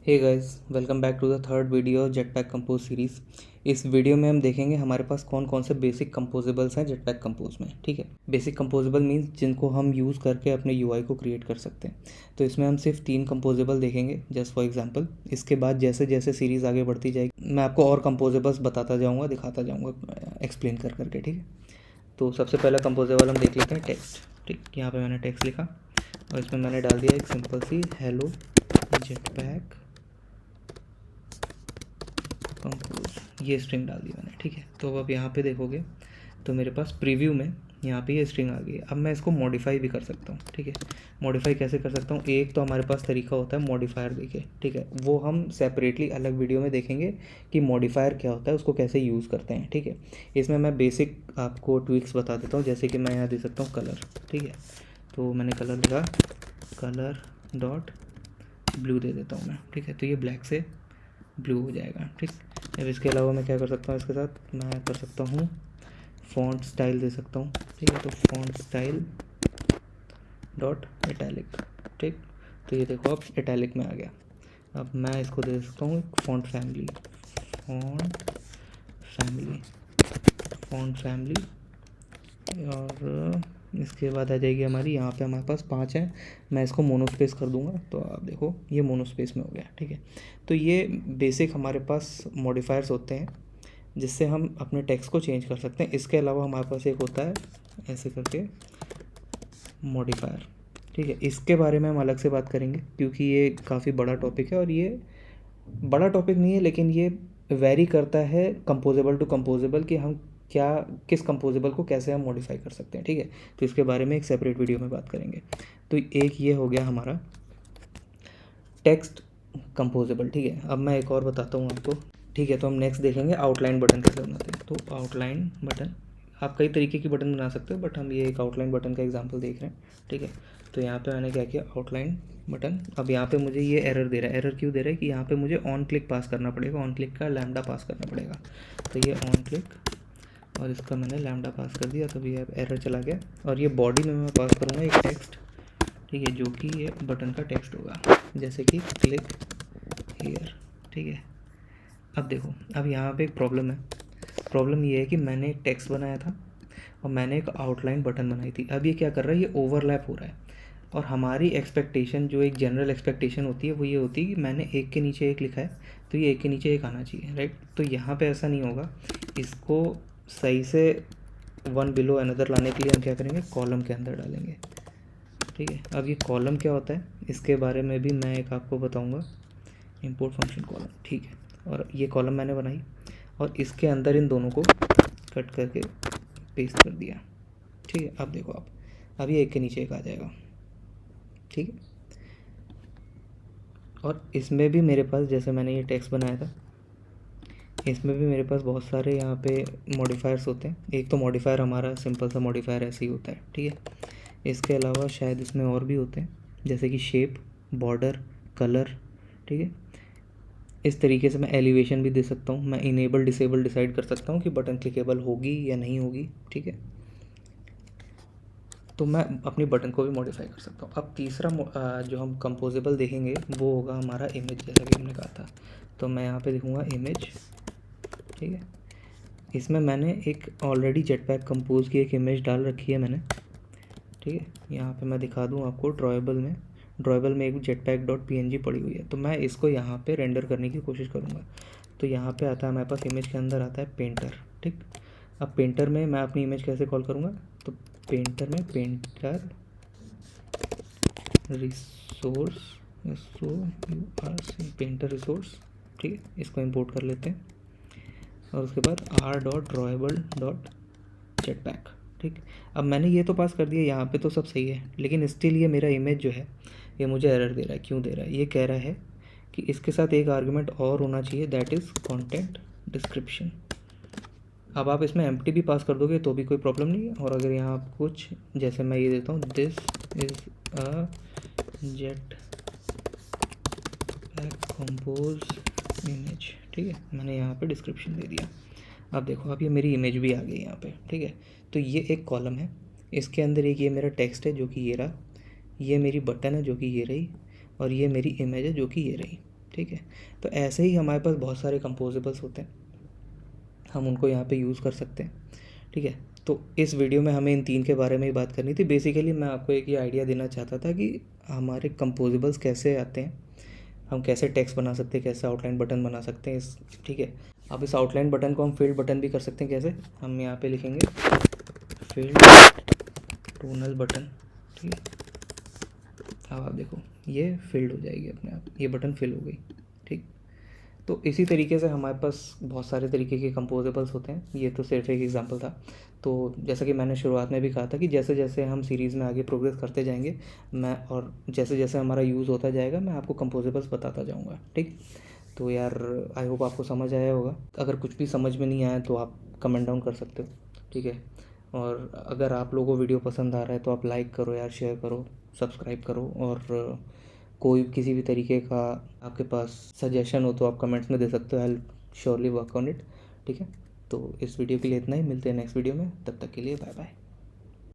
Hey guys, welcome back to the third video Jetpack Compose series. इस video में हम देखेंगे हमारे पास कौन कौन से बेसिक कंपोजेबल्स हैं जेटपैक कंपोज में। ठीक है, बेसिक कंपोजेबल मीन्स जिनको हम यूज़ करके अपने यूआई को क्रिएट कर सकते हैं। तो इसमें हम सिर्फ 3 कंपोजेबल देखेंगे जस्ट फॉर एग्जांपल। इसके बाद जैसे जैसे सीरीज़ आगे बढ़ती जाएगी मैं आपको और कंपोजेबल्स बताता जाऊँगा, दिखाता जाऊँगा, एक्सप्लेन कर करके। ठीक है, तो सबसे पहला कंपोजेबल हम देख लेते हैं टेक्स्ट। ठीक, यहाँ पर मैंने टेक्स्ट लिखा और इसमें मैंने डाल दिया एक सिंपल सी हेलो जेटपैक कंपोज, ये स्ट्रिंग डाल दी मैंने। ठीक है, तो अब यहाँ पे देखोगे तो मेरे पास प्रीव्यू में यहाँ पे ये स्ट्रिंग आ गई है। अब मैं इसको मॉडिफाई भी कर सकता हूँ। ठीक है, मॉडिफाई कैसे कर सकता हूँ, एक तो हमारे पास तरीका होता है मॉडिफायर देखिए। ठीक है, वो हम सेपरेटली अलग वीडियो में देखेंगे कि मॉडिफायर क्या होता है, उसको कैसे यूज़ करते हैं। ठीक है, इसमें मैं बेसिक आपको ट्विक्स बता देता हूँ, जैसे कि मैं यहाँ दे सकता हूँ कलर। ठीक है, तो मैंने कलर लिखा, कलर डॉट ब्लू दे देता हूँ मैं। ठीक है, तो ये ब्लैक से ब्लू हो जाएगा। ठीक, अब इसके अलावा मैं क्या कर सकता हूँ, इसके साथ मैं कर सकता हूँ फ़ॉन्ट स्टाइल दे सकता हूँ। ठीक है, तो फ़ॉन्ट स्टाइल डॉट इटैलिक। ठीक, तो ये देखो अब इटैलिक में आ गया। अब मैं इसको दे सकता हूँ font family, font family, font family. और इसके बाद आ जाएगी हमारी, यहाँ पे हमारे पास 5 हैं। मैं इसको मोनोस्पेस कर दूंगा, तो आप देखो ये मोनोस्पेस में हो गया। ठीक है, तो ये बेसिक हमारे पास मॉडिफायर्स होते हैं जिससे हम अपने टेक्स्ट को चेंज कर सकते हैं। इसके अलावा हमारे पास एक होता है ऐसे करके मॉडिफायर। ठीक है, इसके बारे में हम अलग से बात करेंगे क्योंकि ये काफ़ी बड़ा टॉपिक है। और ये बड़ा टॉपिक नहीं है, लेकिन ये वेरी करता है कंपोजेबल टू कंपोजेबल कि हम क्या किस कंपोजेबल को कैसे हम मॉडिफाई कर सकते हैं। ठीक है, तो इसके बारे में एक सेपरेट वीडियो में बात करेंगे। तो एक ये हो गया हमारा टेक्स्ट कंपोजेबल। ठीक है, अब मैं एक और बताता हूँ आपको। ठीक है, तो हम नेक्स्ट देखेंगे आउटलाइन बटन कैसे बनाते हैं। तो आउटलाइन बटन, आप कई तरीके की बटन बना सकते हो, बट हम ये एक आउटलाइन बटन का एग्जांपल देख रहे हैं। ठीक है, तो यहाँ पे मैंने क्या किया, आउटलाइन बटन। अब यहाँ पे मुझे ये एरर दे रहा है। एरर क्यों दे रहा है कि यहाँ पे मुझे ऑन क्लिक पास करना पड़ेगा, ऑन क्लिक का लैम्डा पास करना पड़ेगा। तो ये ऑन क्लिक और इसका मैंने लैम्डा पास कर दिया, तो ये एरर चला गया। और ये बॉडी में मैं पास करूँगा एक टेक्स्ट। ठीक है, जो कि ये बटन का टेक्स्ट होगा, जैसे कि क्लिक हियर। ठीक है, अब देखो, अब यहाँ पे एक प्रॉब्लम है। प्रॉब्लम ये है कि मैंने एक टेक्स्ट बनाया था और मैंने एक आउटलाइन बटन बनाई थी। अब ये क्या कर रहा है, ये ओवरलैप हो रहा है। और हमारी एक्सपेक्टेशन, जो एक जनरल एक्सपेक्टेशन होती है, वो ये होती है कि मैंने एक के नीचे एक लिखा है तो ये एक के नीचे एक आना चाहिए, राइट। तो यहाँ पे ऐसा नहीं होगा। इसको सही से वन बिलो अनदर लाने के लिए हम क्या करेंगे, कॉलम के अंदर डालेंगे। ठीक है, अब ये कॉलम क्या होता है इसके बारे में भी मैं एक आपको बताऊँगा, इंपोर्ट फंक्शन कॉलम। ठीक है, और ये कॉलम मैंने बनाई और इसके अंदर इन दोनों को कट करके पेस्ट कर दिया। ठीक है, अब देखो आप, अब ये एक के नीचे एक आ जाएगा। ठीक है, और इसमें भी मेरे पास, जैसे मैंने ये टेक्स्ट बनाया था, इसमें भी मेरे पास बहुत सारे यहाँ पे मॉडिफायर्स होते हैं। एक तो मॉडिफायर हमारा सिंपल सा मॉडिफायर ऐसे ही होता है। ठीक है, इसके अलावा शायद इसमें और भी होते हैं, जैसे कि शेप, बॉर्डर, कलर। ठीक है, इस तरीके से मैं एलिवेशन भी दे सकता हूँ। मैं इनेबल डिसेबल डिसाइड कर सकता हूँ कि बटन क्लिकेबल होगी या नहीं होगी। ठीक है, तो मैं अपनी बटन को भी मॉडिफाई कर सकता हूँ। अब तीसरा जो हम कंपोजेबल देखेंगे वो होगा हमारा इमेज, जैसा कि हमने कहा था। तो मैं यहाँ पे देखूँगा इमेज। ठीक है, इसमें मैंने एक ऑलरेडी जेटपैक कंपोज की एक इमेज डाल रखी है मैंने। ठीक है, यहाँ पे मैं दिखा दूँ आपको, ड्रॉएबल में एक जेटपैक डॉट पी पड़ी हुई है। तो मैं इसको यहाँ पे रेंडर करने की कोशिश करूँगा। तो यहाँ पे आता है हमारे पास, इमेज के अंदर आता है पेंटर। ठीक, अब पेंटर में मैं अपनी इमेज कैसे कॉल करूँगा, तो पेंटर में painter resource, SOURC, painter resource. ठीक है, इसको इंपोर्ट कर लेते हैं और उसके बाद r.drawable.jetpack। ठीक, अब मैंने ये तो पास कर दिया, यहाँ पे तो सब सही है, लेकिन स्टिल ये मेरा इमेज जो है ये मुझे एरर दे रहा है। क्यों दे रहा है, ये कह रहा है कि इसके साथ एक आर्गुमेंट और होना चाहिए, दैट इज़ कंटेंट डिस्क्रिप्शन। अब आप इसमें एम्प्टी भी पास कर दोगे तो भी कोई प्रॉब्लम नहीं है। और अगर यहाँ आप कुछ, जैसे मैं ये देता हूँ, this is a jet pack compose image. ठीक है, मैंने यहाँ पे डिस्क्रिप्शन दे दिया। अब देखो, अब ये मेरी इमेज भी आ गई यहाँ पे। ठीक है, तो ये एक कॉलम है, इसके अंदर एक ये मेरा टेक्स्ट है जो कि ये रहा, ये मेरी बटन है जो कि ये रही, और ये मेरी इमेज है जो कि ये रही। ठीक है। तो ऐसे ही हमारे पास बहुत सारे कंपोजेबल्स होते हैं, हम उनको यहाँ पे यूज़ कर सकते हैं, ठीक है। तो इस वीडियो में हमें इन 3 के बारे में ही बात करनी थी। बेसिकली मैं आपको एक ये आइडिया देना चाहता था कि हमारे कंपोजेबल्स कैसे आते हैं, हम कैसे टेक्स्ट बना सकते हैं, कैसे आउटलाइन बटन बना सकते हैं इस, ठीक है। अब इस आउटलाइन बटन को हम फील्ड बटन भी कर सकते हैं। कैसे? हम यहाँ पे लिखेंगे फील्ड टोनल बटन, ठीक है। अब आप देखो ये फिल्ड हो जाएगी अपने आप, ये बटन फिल हो गई, ठीक। तो इसी तरीके से हमारे पास बहुत सारे तरीके के कंपोजेबल्स होते हैं। ये तो सिर्फ एक एग्जांपल था। तो जैसा कि मैंने शुरुआत में भी कहा था कि जैसे जैसे हम सीरीज़ में आगे प्रोग्रेस करते जाएंगे, मैं और जैसे जैसे हमारा यूज़ होता जाएगा मैं आपको कंपोजेबल्स बताता जाऊँगा, ठीक। तो यार आई होप आपको समझ आया होगा। अगर कुछ भी समझ में नहीं आया तो आप कमेंट डाउन कर सकते हो, ठीक है। और अगर आप लोगों को वीडियो पसंद आ रहा है तो आप लाइक करो यार, शेयर करो, सब्सक्राइब करो। और कोई किसी भी तरीके का आपके पास सजेशन हो तो आप कमेंट्स में दे सकते हो। I will surely work on it, ठीक है। तो इस वीडियो के लिए इतना ही, मिलते हैं नेक्स्ट वीडियो में, तब तक के लिए बाय बाय।